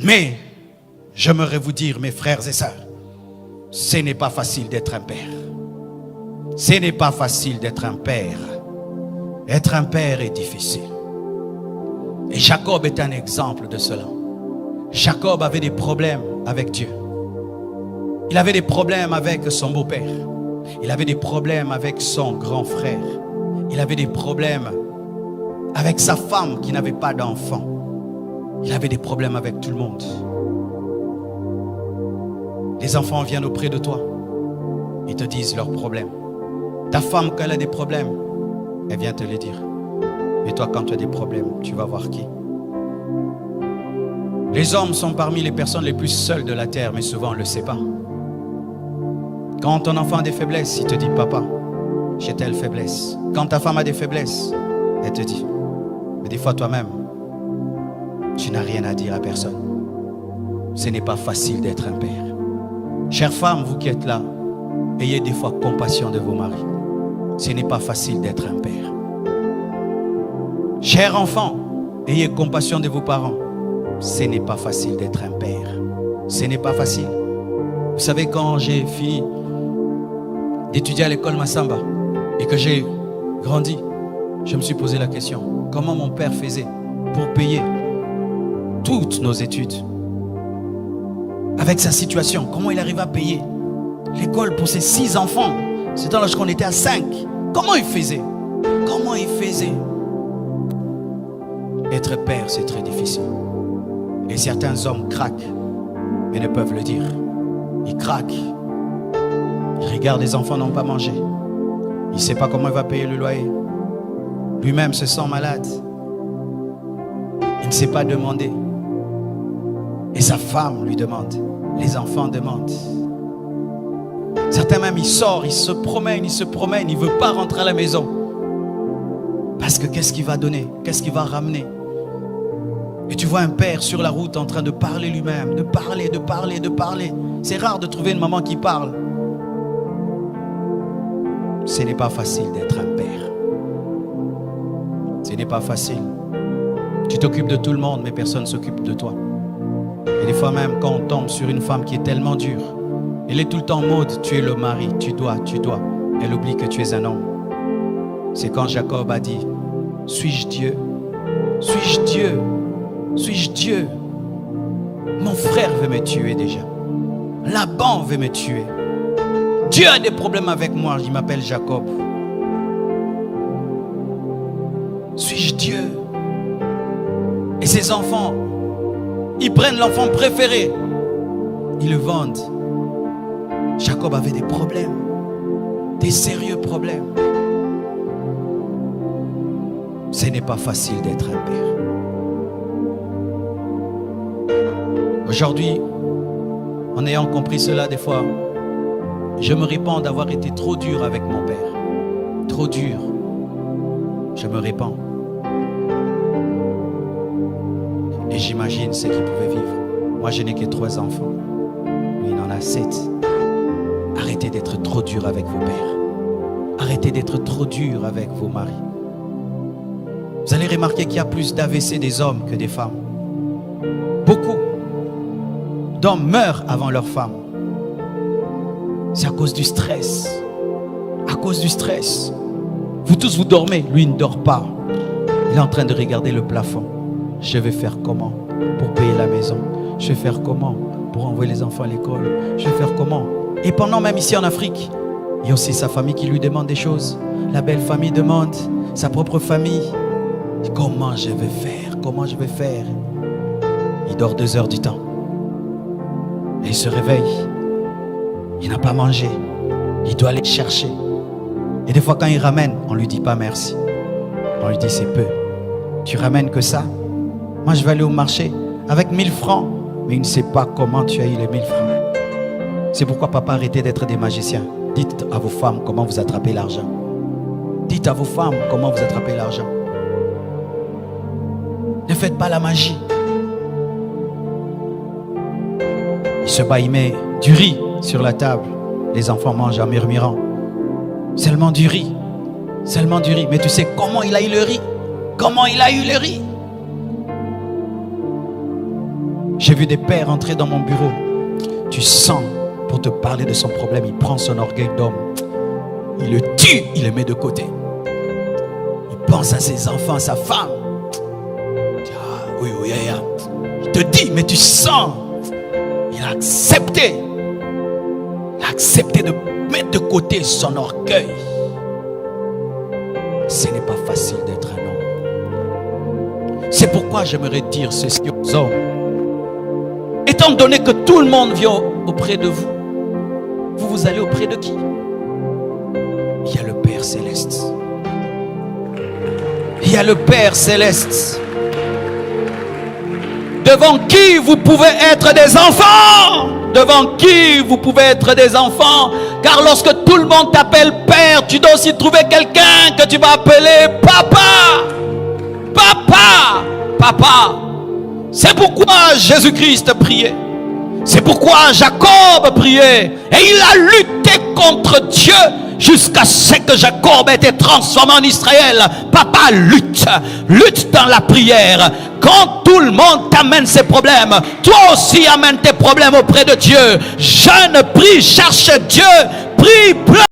Mais j'aimerais vous dire, mes frères et sœurs, ce n'est pas facile d'être un père. Ce n'est pas facile d'être un père. Être un père est difficile. Et Jacob est un exemple de cela. Jacob avait des problèmes avec Dieu. Il avait des problèmes avec son beau-père. Il avait des problèmes avec son grand frère. Il avait des problèmes avec sa femme qui n'avait pas d'enfant. Il avait des problèmes avec tout le monde. Les enfants viennent auprès de toi. Ils te disent leurs problèmes. Ta femme, quand elle a des problèmes, elle vient te les dire. Mais toi, quand tu as des problèmes, tu vas voir qui? Les hommes sont parmi les personnes les plus seules de la terre, mais souvent on ne le sait pas. Quand ton enfant a des faiblesses, il te dit, papa, j'ai telle faiblesse. Quand ta femme a des faiblesses, elle te dit. Mais des fois toi-même, tu n'as rien à dire à personne. Ce n'est pas facile d'être un père. Chères femmes, vous qui êtes là, ayez des fois compassion de vos maris. Ce n'est pas facile d'être un père. Chers enfants, ayez compassion de vos parents. Ce n'est pas facile d'être un père. Ce n'est pas facile. Vous savez, quand j'ai fini d'étudier à l'école Massamba et que j'ai grandi, je me suis posé la question, comment mon père faisait pour payer toutes nos études? Avec sa situation, comment il arrivait à payer l'école pour ses 6 enfants? C'était lorsqu'on était à 5. Comment il faisait? Comment il faisait? Être père, c'est très difficile. Et certains hommes craquent, mais ne peuvent le dire. Ils craquent. Ils regardent les enfants n'ont pas mangé. Il ne sait pas comment il va payer le loyer. Lui-même se sent malade. Il ne sait pas demander. Et sa femme lui demande. Les enfants demandent. Certains même, ils sortent, ils se promènent, il ne veut pas rentrer à la maison. Parce que qu'est-ce qu'il va donner? Qu'est-ce qu'il va ramener? Et tu vois un père sur la route en train de parler lui-même, de parler. C'est rare de trouver une maman qui parle. Ce n'est pas facile d'être un père. Ce n'est pas facile. Tu t'occupes de tout le monde, mais personne ne s'occupe de toi. Et des fois même, quand on tombe sur une femme qui est tellement dure, elle est tout le temps en mode, tu es le mari, tu dois. Elle oublie que tu es un homme. C'est quand Jacob a dit, suis-je Dieu? Suis-je Dieu? Suis-je Dieu? Mon frère veut me tuer déjà. Laban veut me tuer. Dieu a des problèmes avec moi, il m'appelle Jacob. Suis-je Dieu? Et ses enfants, ils prennent l'enfant préféré, ils le vendent. Jacob avait des problèmes, des sérieux problèmes. Ce n'est pas facile d'être un père. Aujourd'hui, en ayant compris cela, des fois, je me répands d'avoir été trop dur avec mon père. Trop dur. Je me répands. Et j'imagine ce qu'il pouvait vivre. Moi, je n'ai que 3 enfants. Lui, il en a 7. Arrêtez d'être trop dur avec vos pères. Arrêtez d'être trop dur avec vos maris. Vous allez remarquer qu'il y a plus d'AVC des hommes que des femmes. Beaucoup d'hommes meurent avant leurs femmes. C'est à cause du stress. À cause du stress. Vous tous, vous dormez. Lui, il ne dort pas. Il est en train de regarder le plafond. Je vais faire comment pour payer la maison? Je vais faire comment pour envoyer les enfants à l'école? Je vais faire comment? Et pendant même ici en Afrique, il y a aussi sa famille qui lui demande des choses. La belle famille demande, sa propre famille. Comment je vais faire? Comment je vais faire? Il dort 2 heures du temps. Et il se réveille. Il n'a pas mangé. Il doit aller chercher. Et des fois quand il ramène, on ne lui dit pas merci. On lui dit c'est peu. Tu ramènes que ça? Moi je vais aller au marché avec 1000 francs. Mais il ne sait pas comment tu as eu les 1000 francs. C'est pourquoi papa, arrêtez d'être des magiciens. Dites à vos femmes comment vous attrapez l'argent. Dites à vos femmes comment vous attrapez l'argent. Ne faites pas la magie. Il se bat, il met du riz sur la table. Les enfants mangent en murmurant. Seulement du riz. Seulement du riz. Mais tu sais comment il a eu le riz? Comment il a eu le riz? J'ai vu des pères entrer dans mon bureau. Tu sens, pour te parler de son problème, il prend son orgueil d'homme. Il le tue, il le met de côté. Il pense à ses enfants, à sa femme. Oui, il te dit, mais tu sens. Il a accepté. Il a accepté de mettre de côté son orgueil. Ce n'est pas facile d'être un homme. C'est pourquoi j'aimerais dire ceci aux hommes. Étant donné que tout le monde vient auprès de vous, vous allez auprès de qui? Il y a le Père Céleste. Il y a le Père Céleste. Devant qui vous pouvez être des enfants. Devant qui vous pouvez être des enfants. Car lorsque tout le monde t'appelle Père, tu dois aussi trouver quelqu'un que tu vas appeler Papa. Papa. Papa. C'est pourquoi Jésus-Christ priait. C'est pourquoi Jacob priait. Et il a lutté contre Dieu jusqu'à ce que Jacob ait été transformé en Israël. Papa, lutte. Lutte dans la prière. Quand tout le monde t'amène ses problèmes, toi aussi amène tes problèmes auprès de Dieu. Jeûne, prie, cherche Dieu. Prie, pleure.